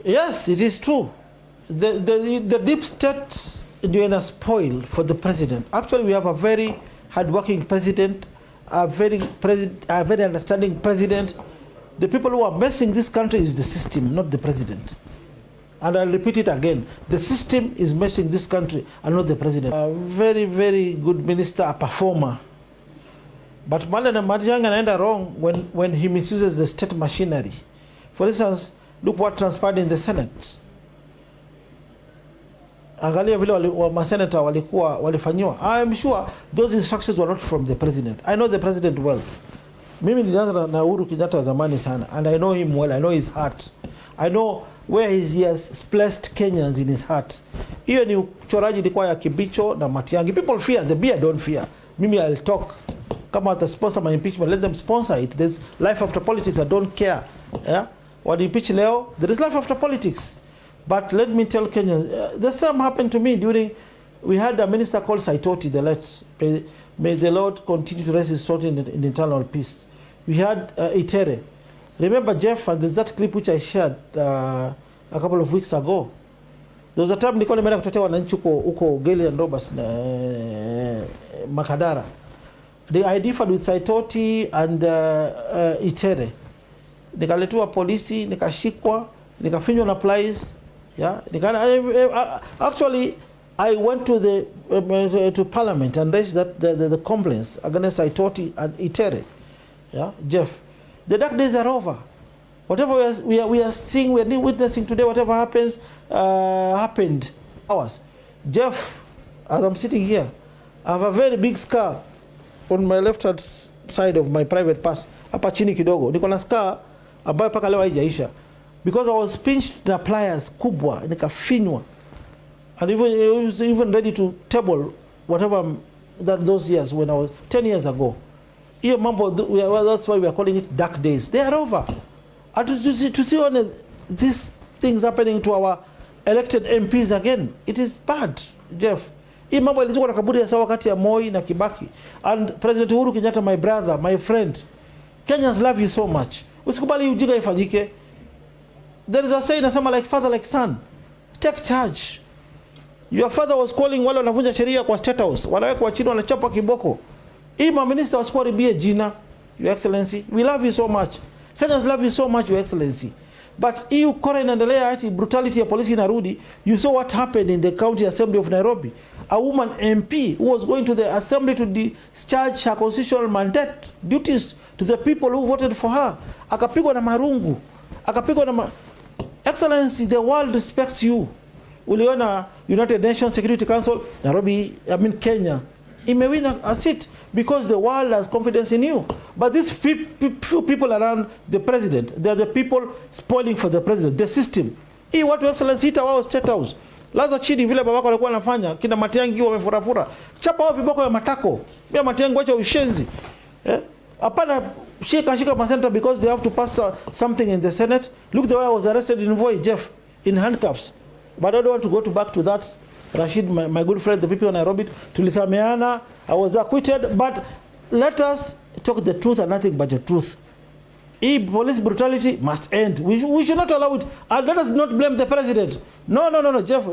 Yes, it is true. The deep state doing a spoil for the president. Actually, we have a very hardworking president, a very understanding president. The people who are messing this country is the system, not the president. And I'll repeat it again. The system is messing this country and not the president. A very, very good minister, a performer. But Matiang'I anaenda wrong when he misuses the state machinery. For instance, look what transpired in the Senate. Angalia vile masenata walifanywa. I am sure those instructions were not from the president. I know the president well. Mimi nilianza na Uhuru Kenyatta zamani sana, and I know him well. I know his heart. I know where he has placed Kenyans in his heart. Hiyo ni uchoraji ilikuwa ya Kibicho na Matiang'I. People fear, the beer don't fear. Mimi I'll talk. Come out to sponsor my impeachment, let them sponsor it. There's life after politics, I don't care. Yeah? What impeach Leo, there is life after politics. But let me tell Kenyans, the same happened to me during, we had a minister called Saitoti, the late. May the Lord continue to rest his soul in eternal peace. We had Itere. Remember Jeff, and there's that clip which I shared a couple of weeks ago. There was a time nilikuwa nimeenda kutetea wananchi huko Geli and Robas Makadara. I differed with Saitoti and Itere. Nikaletua polisi, nikashikwa, nikafinywa na Pliers. Yeah, actually, I went to to Parliament and raised that the complaints against Saitoti and Itere. Yeah, Jeff. The dark days are over. Whatever we are seeing, we are witnessing today, whatever happens, happened. Ours. Jeff, as I'm sitting here, I have a very big scar on my left hand side of my private pass. Hapa chini kidogo. Niko na scar ambayo paka leo haijaisha. Because I was pinched na pliers kubwa, nikafinywa. And even ready to table whatever those years when I was 10 years ago. Hiyo mambo, that's why we are calling it dark days. They are over. And to see all these things happening to our elected MPs again, it is bad, Jeff. Hii mambo ilikuwa na kaburi ya sawa kati ya Moi na Kibaki. And President Uhuru Kenyatta, my brother, my friend, Kenyans love you so much. Usikubali ujinga ifanyike. There is a saying nasema like father like son. Take charge. Your father was calling wale wanavunja sheria kwa State House. Wanaweka chini wanachapa kiboko. Hii minister wasikaribie jina, Your Excellency. We love you so much. Kenyans love you so much, Your Excellency. But hii kora inaendelea ati brutality ya polisi inarudi. You saw what happened in the County Assembly of Nairobi. A woman MP who was going to the assembly to discharge her constitutional mandate duties to the people who voted for her. Akapigwa na marungu. Akapigwa na Excellency, the world respects you. Uliona United Nations Security Council, Nairobi, Kenya, imewin a seat because the world has confidence in you. But these few people around the president, they are the people spoiling for the president, the system. Hii watu Excellency hita wao State House. Laza chini vile babako alikuwa anafanya, kina Matiang'I wamefurafura. Chapa wao viboko ya matako. Mimi Matiang'I wacha ushenzi. Hapana shika masenta because they have to pass something in the Senate. Look the way I was arrested in Voi, Jeff, in handcuffs. But I don't want to go back to that. Rashid, my good friend, the people in Nairobi, tulisameana, I was acquitted, but let us talk the truth and nothing but the truth. Police brutality must end. We should not allow it. And let us not blame the president. No, Jeff,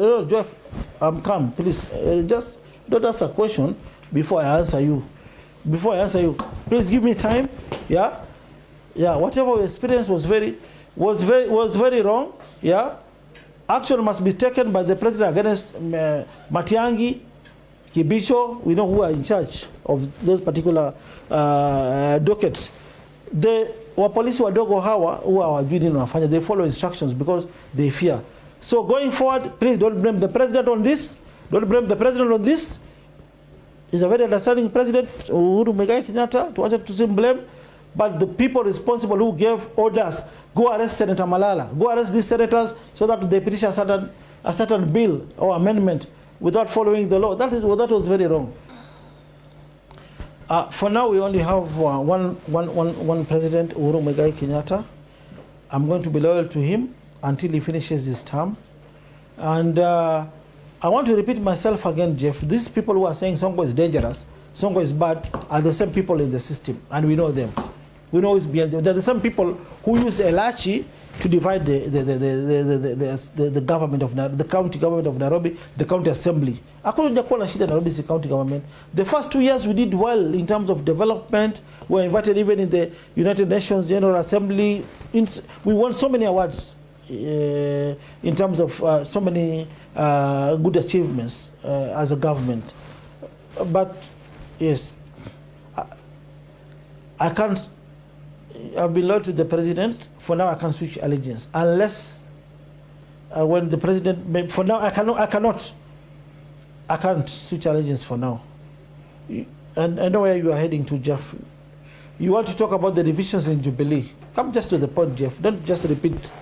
calm, please. Just don't ask a question before I answer you. Please give me time. Yeah, whatever we experienced was very wrong. Yeah. Action must be taken by the president against Matiang'I, Kibicho. We know who are in charge of those particular dockets. The wapolisi wadogo hawa who are doing wanafanya, they follow instructions because they fear. So going forward, please don't blame the president on this. He's a very understanding president, Uhuru Kenyatta, to want to see blame. But the people responsible who gave orders, go arrest Senator Malala, go arrest these senators so that they petition a certain bill or amendment without following the law. That was very wrong. For now, we only have one president, Uhuru Kenyatta. I'm going to be loyal to him until he finishes his term. And I want to repeat myself again, Jeff. These people who are saying Sonko is dangerous, Sonko is bad, are the same people in the system, and we know them. We know it's behind them. They're the same people who use Elachi to divide the government of the county government of Nairobi, the county assembly. Hakuna kuwa na shida Nairobi si county government. The first 2 years we did well in terms of development. We were invited even in the United Nations General Assembly. We won so many awards in terms of so many good achievements as a government. But yes, I can't. I've been loyal to the president. For now, I can't switch allegiance unless when the president. For now, I cannot. I can't switch allegiance for now. And I know where you are heading to, Jeff. You want to talk about the divisions in Jubilee? Come just to the point, Jeff. Don't just repeat.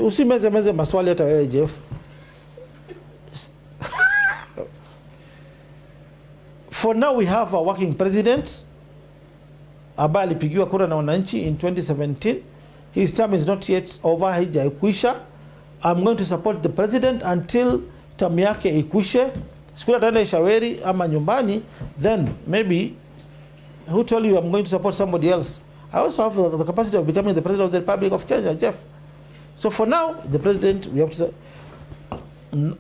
Usimeze maswali hata wewe, Jeff. For now, we have a working president ambaye alipigiwa kura na wananchi in 2017. His term is not yet over, haijaikwisha. I'm going to support the president until term yake ikwishe. Siku ataenda Ishaweri ama nyumbani, then maybe, who told you I'm going to support somebody else? I also have the capacity of becoming the president of the Republic of Kenya, Jeff. So for now, the president, we have to say,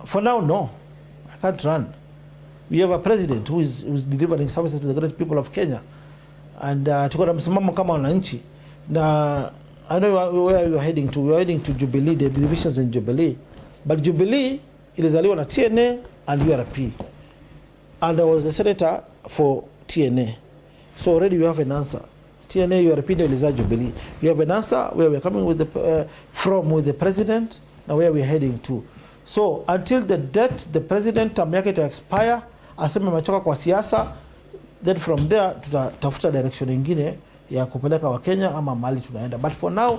for now, no, I can't run. We have a president who is delivering services to the great people of Kenya. And tuko na msimamo kama wananchi. Na I know where you are heading to. You are heading to Jubilee, the divisions in Jubilee. But Jubilee ilizaliwa na TNA and URP. And I was the senator for TNA. So already you have an answer. TNA, URP, ilizaa Jubilee. You have an answer where we are coming with the president, now where we are heading to. So until the date the president term yake to expire, aseme machoka kwa siasa, then from there tutatafuta direction nyingine ya kupeleka wa Kenya ama mali tunaenda. But for now,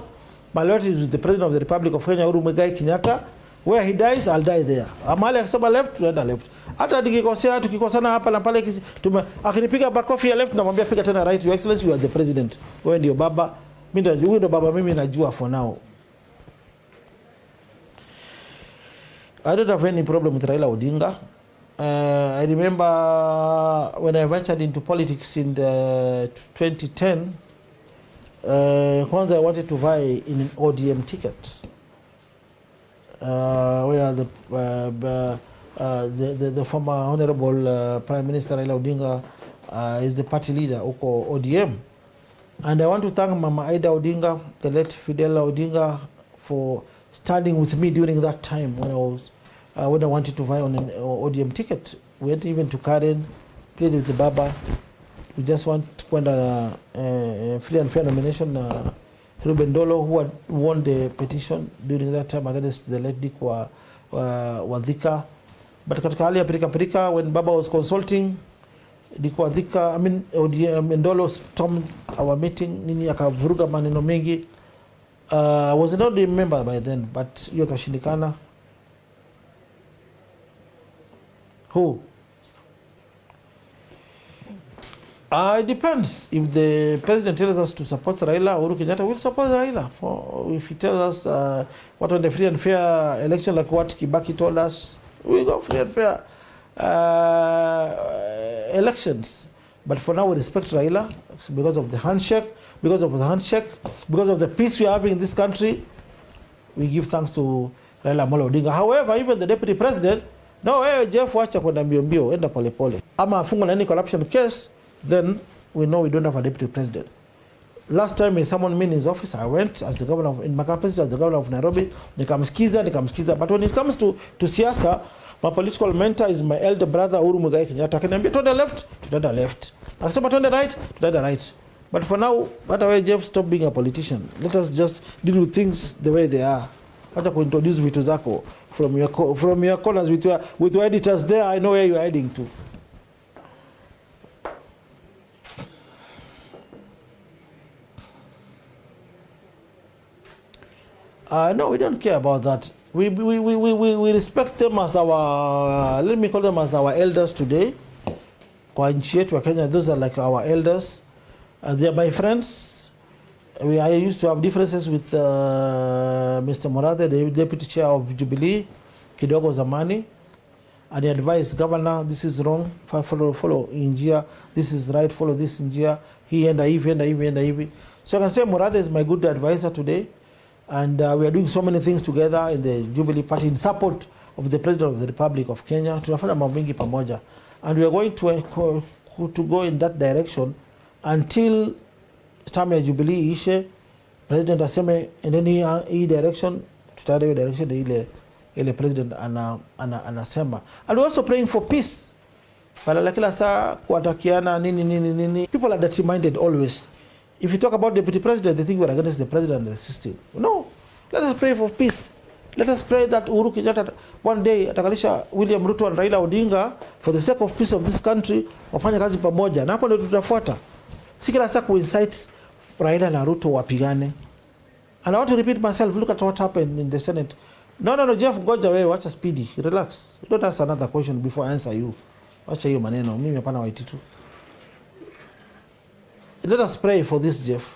my loyalty is the president of the Republic of Kenya, Uhuru Muigai Kenyatta. Where he dies, I'll die there. Amali akisema left, tunaenda left. Hata nikikosea, tukikosana hapa na pale, akinipiga bakofi ya left, namwambia piga tena right. Your Excellency, you are the president. Wewe ndio baba. Mimi ndio baba, mimi najua for now. I don't have any problem with Raila Odinga. I remember when I ventured into politics in 2010, kwanza I wanted to buy in an ODM ticket, where the former Honorable Prime Minister Raila Odinga is the party leader, Huko ODM. And I want to thank Mama Aida Odinga, the late Fidela Odinga, for standing with me during that time when I wanted to buy on an ODM ticket. We went even to Karen, played with the Baba. We just want to find a free and fair nomination. Ruben Dolo, who had won the petition during that time against the late Dick Wadhika. But katika hali ya pirika, when Baba was consulting, Dick Wadhika, ODM Ndolo stormed our meeting, nini akavuruga maneno mengi. I was not a member by then, but hiyo kashindikana. Who? It depends. If the president tells us to support Raila, Uhuru Kenyatta will support Raila. If he tells us what on the free and fair election, like what Kibaki told us, we go free and fair elections. But for now, we respect Raila because of the handshake, because of the peace we are having in this country. We give thanks to Raila Amolo Odinga. However, even the deputy president, no, Jeff, wacha kwenda mbio, enda pole pole. Ama afungwa na any corruption case, then we know we don't have a deputy president. Last time when someone me in his office, I went as the governor in my capacity as the governor of Nairobi, nikamsikiza. But when it comes to siasa, my political mentor is my elder brother Uhuru Muigai Kenyatta. Akaniambia twende left, tutaenda left. Akasema twende right, tutaenda right. But for now, hata wewe Jeff, stop being a politician. Let us just deal with things the way they are. Acha kuintroduce vitu zako from your corners with your editors there. I know where you are heading to. No, we don't care about that. We respect them as our, let me call them as our elders today. Kwa nchi yetu wa Kenya, those are like our elders. They are my friends. I used to have differences with Mr. Morathe, the deputy chair of Jubilee, kidogo zamani. And he advised, Governor, this is wrong, follow njia, this is right, follow this njia, he enda hivi. So I can say Morathe is my good advisor today. And we are doing so many things together in the Jubilee Party in support of the President of the Republic of Kenya. Tunafanya mambo mengi pamoja. And we are going to go in that direction until time ya Jubilee ishe, President aseme endeni hii direction, tutaenda hiyo direction ile President anasema. And we're also praying for peace. Pala kila saa kuatakiana nini. People are dirty minded always. If you talk about Deputy President, they think we are against the President and the system. No. Let us pray for peace. Let us pray that Uhuru Kenyatta one day atakalisha William Ruto and Raila Odinga for the sake of peace of this country, wafanye kazi pamoja. Na hapo ndio tutafuata. Si kila saa kuincite Raila na Ruto wapigane. And I want to repeat myself, look at what happened in the Senate. No, Jeff, goja wewe, wacha speedy. Relax. You don't ask another question before I answer you. Wacha hiyo maneno. Mimi hapana waititu. Let us pray for this, Jeff.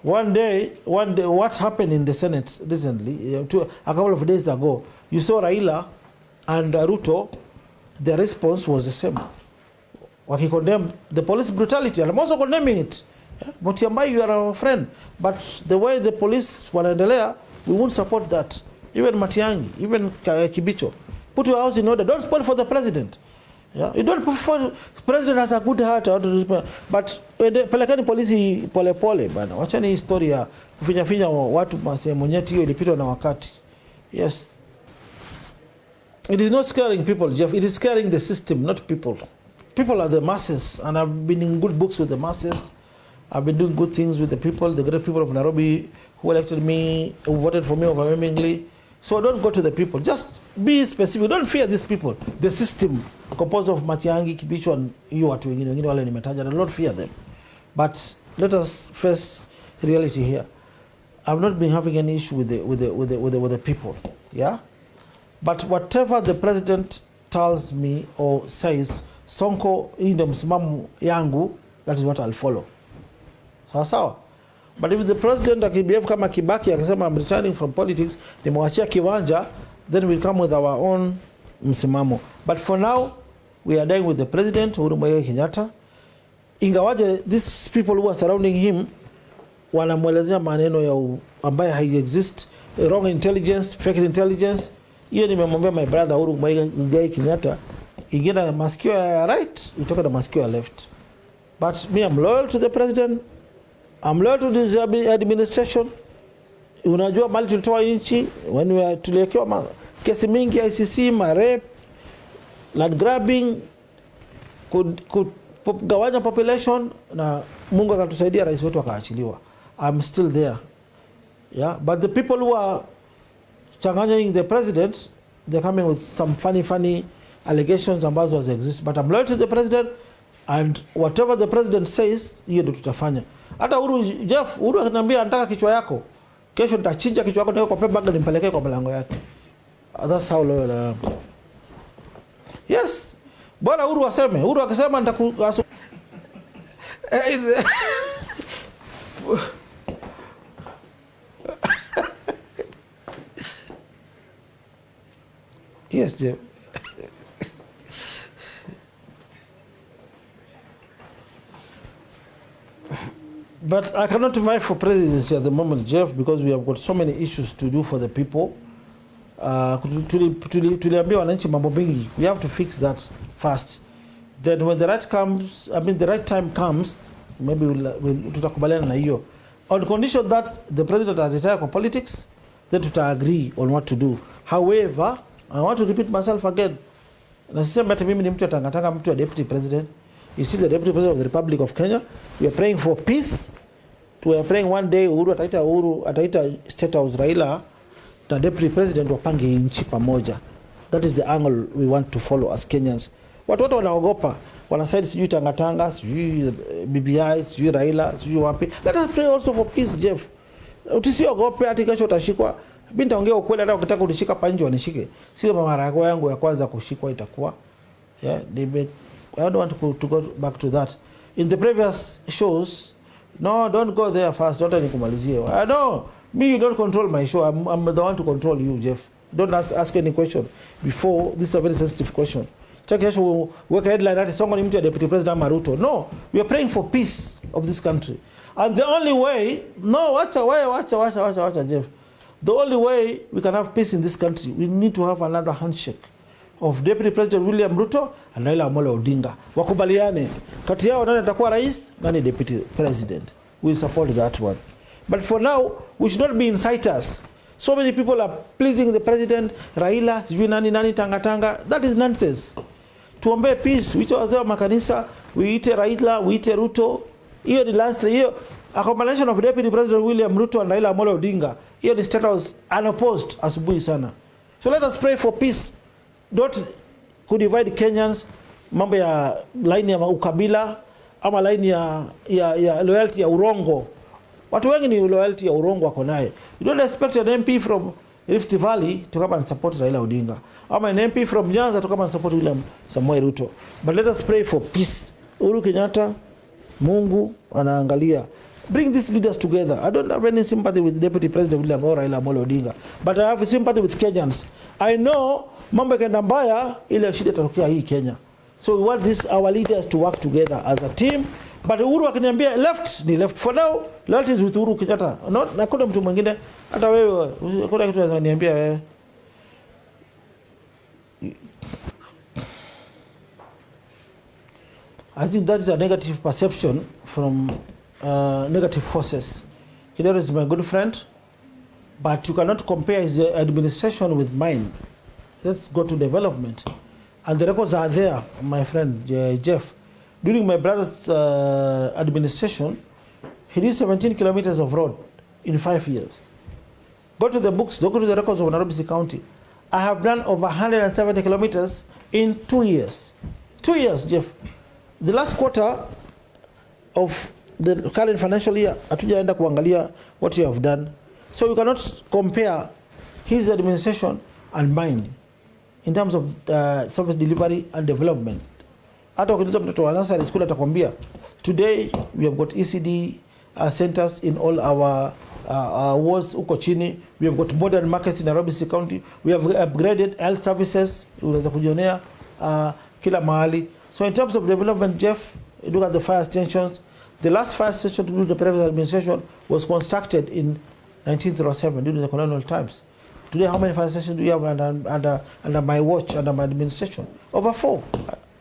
One day, what happened in the Senate recently, a couple of days ago, you saw Raila and Ruto, their response was the same. Waki condemned the police brutality, and I'm also condemning it. Yeah? Matiang'I, you are our friend. But the way the police wanaendelea, we won't support that. Even Matiang'I, even Kibicho. Put your house in order. Don't spoil for the president. Yeah? You don't prefer president has a good heart, but pelekeni polisi pole bana. Wachani historia kufinya watu masemo nyeti hiyo ilipitwa na wakati. Yes. It is not scaring people, Jeff. It is scaring the system, not people. People are the masses, and I've been in good books with the masses. I've been doing good things with the people, the great people of Nairobi who elected me, who voted for me overwhelmingly. So don't go to the people. Just be specific. Don't fear these people. The system composed of Matiang'I, Kibicho, and you watu wengine wale nimetaja. Don't fear them. But let us face reality here. I've not been having any issue with the people. Yeah. But whatever the president tells me or says, Sonko hii ndio msimamo yangu, that is what I'll follow. Sawa. But if the president akibehave kama Kibaki akisema I'm returning from politics, nimewachia kiwanja, then we'll come with our own msimamo. But for now, we are dying with the president, Uhuru Kenyatta. Ingawaje, these people who are surrounding him, wanamwelezea maneno ya ambaye hai-exist, wrong intelligence, fake intelligence. Hiyo nimemwambia my brother Uhuru Kenyatta, ingine masikio ya right, itoka na masikio ya left. But me, I'm loyal to the president. I'm loyal to this administration. Unajua mali tulitoa nchi when we tuliwekewa kesi mingi ICC, rape, land grabbing, kugawanya population, na Mungu akatusaidia rais wetu akaachiliwa. I'm still there. Yeah, but the people who are changanying the president, they're coming with some funny allegations ambazo exist. But I'm loyal to the president, and whatever the president says, hiyo ndio tutafanya. Hata Uhuru akiniambia nataka kichwa yako, kesho nitachinja kichwa yako na kwa paper bag nimpelekee kwa mlango yake. That's how loyal I am. Yes. Bwana Uhuru aseme, Uhuru akisema nitakuasu. Yes, Jeff. But I cannot vie for presidency at the moment, Jeff, because we have got so many issues to do for the people. Tuliambia wananchi mambo mengi. We have to fix that first. Then when the right time comes, maybe tutakubaliana na hiyo. On condition that the president retire from politics, then agree on what to do. However, I want to repeat myself again. Nasema hata mimi ni mtu atangatanga mtu wa deputy president. You see the deputy president of the Republic of Kenya. We are praying for peace. We are praying one day Uhuru ataita State House Raila na deputy president wapange nchi pamoja. That is the angle we want to follow as Kenyans. Watu wanaogopa. Wanaside sijui tangatanga, sijui BBI, sijui Raila, sijui wapi. Let us pray also for peace, Jeff. Usiogope ati kesho utashikwa. Mimi nitaongea ukweli, hata ukitaka kunishika pa nje wanishike. Sio mara yangu ya kwanza kushikwa itakuwa. Yeah, I don't want to go back to that. In the previous shows, no, don't go there first. Don't nikumalizie. I know. Me, you don't control my show. I'm the one to control you, Jeff. Don't ask any question before. This is a very sensitive question. Check here. Work headline that is someone into Deputy President Maruto. No, we are praying for peace of this country. And the only way, no, watch, Jeff. The only way we can have peace in this country, we need to have another handshake of Deputy President William Ruto and Raila Amolo Odinga. Wakubaliane kati yao nani atakuwa rais, nani Deputy President. We support that one. But for now, we should not be inciters. So many people are pleasing the president, Raila, sijui nani tanga. That is nonsense. Tuombe peace, uite wazee wa makanisa, uite Raila, uite Ruto. Hiyo ni last, hiyo a combination of Deputy President William Ruto and Raila Amolo Odinga. Hiyo ni status unopposed asubuhi sana. So let us pray for peace. Don't could divide Kenyans, mambo ya line ya ukabila ama line ya loyalty ya urongo. Watu wengi ni loyalty ya urongo wako naye. You don't expect an MP from Rift Valley to come and support Raila Odinga. Ama an MP from Nyanza to come and support William Samoei Ruto. But let us pray for peace. Uhuru Kenyatta, Mungu anaangalia. Bring these leaders together. I don't have any sympathy with Deputy President William or Raila Amolo Odinga, but I have sympathy with Kenyans. I know mambo kenda mbaya ile shida itatokea hii Kenya. So we want our leaders to work together as a team. But Uhuru akiniambia left ni left. For now, loyalty is with Uhuru Kenyatta. Na kuna mtu mwingine hata wewe kuna kitu unaweza niambia wewe. I think that is a negative perception from negative forces. Kidero is my good friend, but you cannot compare his administration with mine. Let's go to development. And the records are there, my friend Jeff. During my brother's administration, he did 17 kilometers of road in 5 years. Go to the books, go to the records of Nairobi County. I have done over 170 kilometers in 2 years. 2 years, Jeff. The last quarter of the current financial year, hatujaenda kuangalia what you have done. So you cannot compare his administration and mine in terms of service delivery and development. Hata ukiuliza mtoto wa nursery school atakwambia, today we have got ECD centers in all our wards huko chini. We have got modern markets in Nairobi County. We have upgraded health services. Unaweza kujionea kila mahali. So in terms of development, Jeff, look at the fire stations. The last fire station to do the previous administration was constructed in 1907 during the colonial times. Today, how many fire stations do you have under my watch, under my administration? Over 4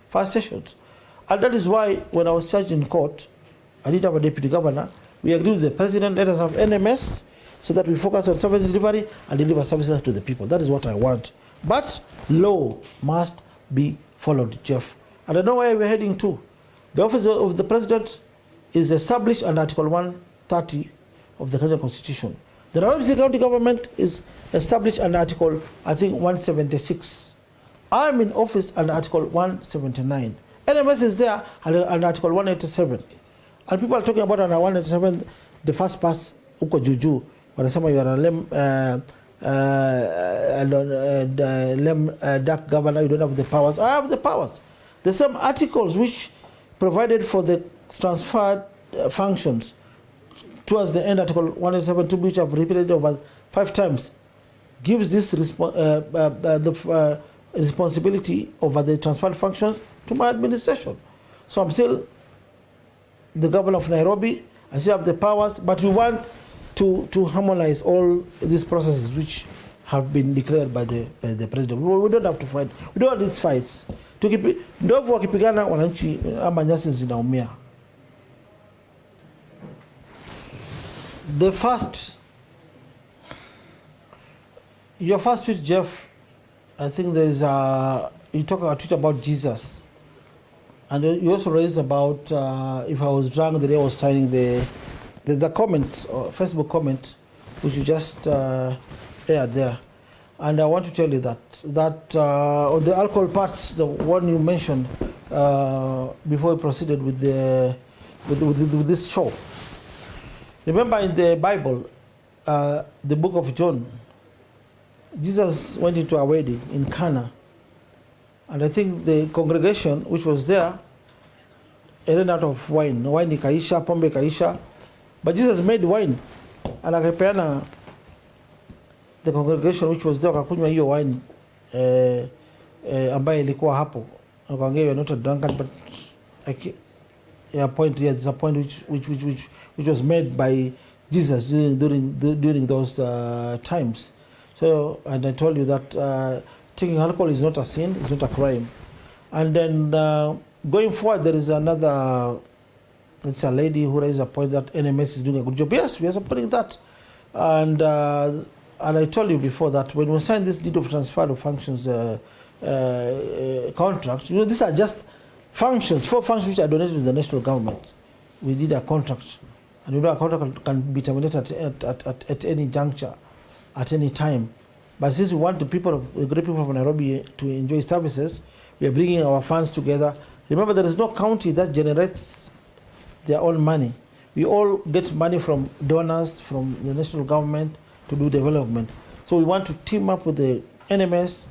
fire stations. And that is why when I was charged in court, I did have a deputy governor. We agreed with the president, let us have NMS so that we focus on service delivery and deliver services to the people. That is what I want. But law must be followed, Jeff. And I know where we're heading to. The office of the president is established under Article 130 of the Kenyan Constitution. The Nairobi County government is established under Article, I think, 176. I'm in office under Article 179. NMS is there under Article 187. And people are talking about under 187, the first pass, Huko Juju. Wanasema you are a lem dark governor, you don't have the powers. I have the powers. There's some articles which provided for the transferred functions towards the end, Article 172, which I've repeated over 5 times, gives this responsibility over the transferred functions to my administration. So I'm still the governor of Nairobi. I still have the powers, but we want to harmonize all these processes which have been declared by the president. We don't have to fight. We don't have these fights. Ndovu wakipigana wananchi ama nyasi zinaumia. Your first tweet, Jeff, I think there's you talk a tweet about Jesus. And you also raised about if I was drunk the day I was signing there's a comment, or Facebook comment, which you just aired there. And I want to tell you that on the alcohol parts, the one you mentioned before we proceeded with this show. Remember in the Bible, the book of John, Jesus went into a wedding in Cana. And I think the congregation which was there ran out of wine. Wine ikaisha, pombe ikaisha. But Jesus made wine. And akapeana the congregation which was there wakakunywa hiyo wine ambaye ilikuwa hapo. Akaongea you're not a drunkard, but there's a point which was made by Jesus during those times. So, and I told you that taking alcohol is not a sin, it's not a crime. And then going forward, there is another, it's a lady who raised a point that NMS is doing a good job. Yes, we are supporting that. And I told you before that when we signed this deed of transfer of functions contract, these are just functions, 4 functions which are donated to the national government. We did a contract. And a contract can be terminated at any juncture, at any time. But since we want the great people of Nairobi to enjoy services, we are bringing our funds together. Remember, there is no county that generates their own money. We all get money from donors, from the national government to do development. So we want to team up with the NMS.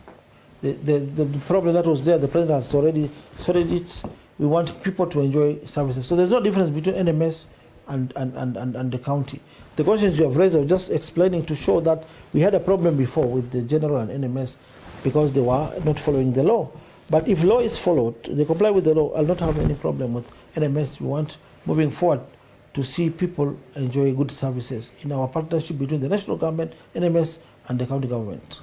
The problem that was there, the president has already sorted it. We want people to enjoy services. So there's no difference between NMS and the county. The questions you have raised, I was just explaining to show that we had a problem before with the general and NMS because they were not following the law. But if law is followed, they comply with the law, I'll not have any problem with NMS. We want, moving forward, to see people enjoy good services in our partnership between the national government, NMS, and the county government.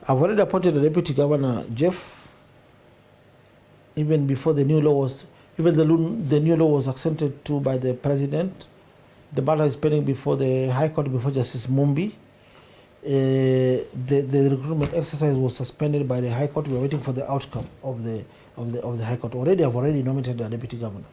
I've already appointed a deputy governor, Jeff, even before the new law was, the new law was accented to by the president. The matter is pending before the High Court, before Justice Mumbi. The recruitment exercise was suspended by the High Court. We are waiting for the outcome of the High Court. I've already nominated a deputy governor.